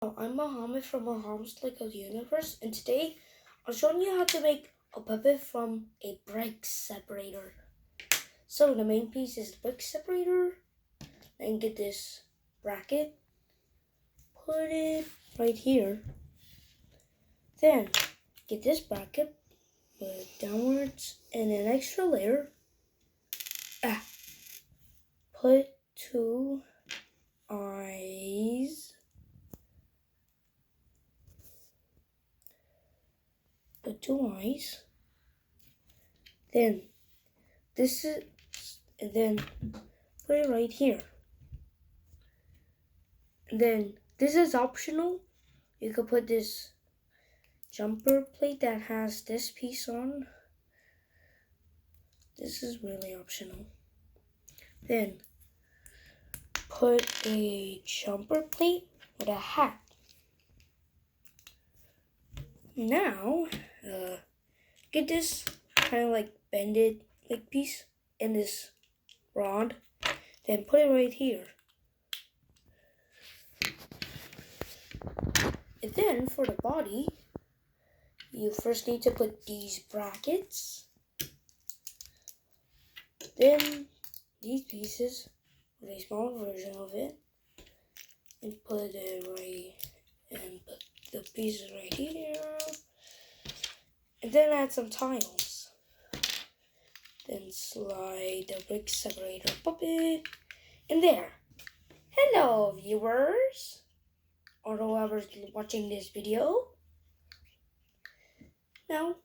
I'm Mohammed from Mohammed's Lego Universe, and today I'm showing you how to make a puppet from a brick separator. So the main piece is the brick separator. Then get this bracket, put it right here. Then get this bracket, put it downwards, and an extra layer. Put two eyes. Put two eyes. Then then put it right here. And then this is optional. You could put this jumper plate that has this piece on. This is really optional. Then put a jumper plate with a hat. Now, get this kind of like bended like piece in this rod. Then put it right here. And then for the body, you first need to put these brackets. Then these pieces, with a small version of it, and put it right, and put the pieces right here. And then add some tiles. Then slide the brick separator puppet in there. Hello, viewers, or whoever's watching this video. Now,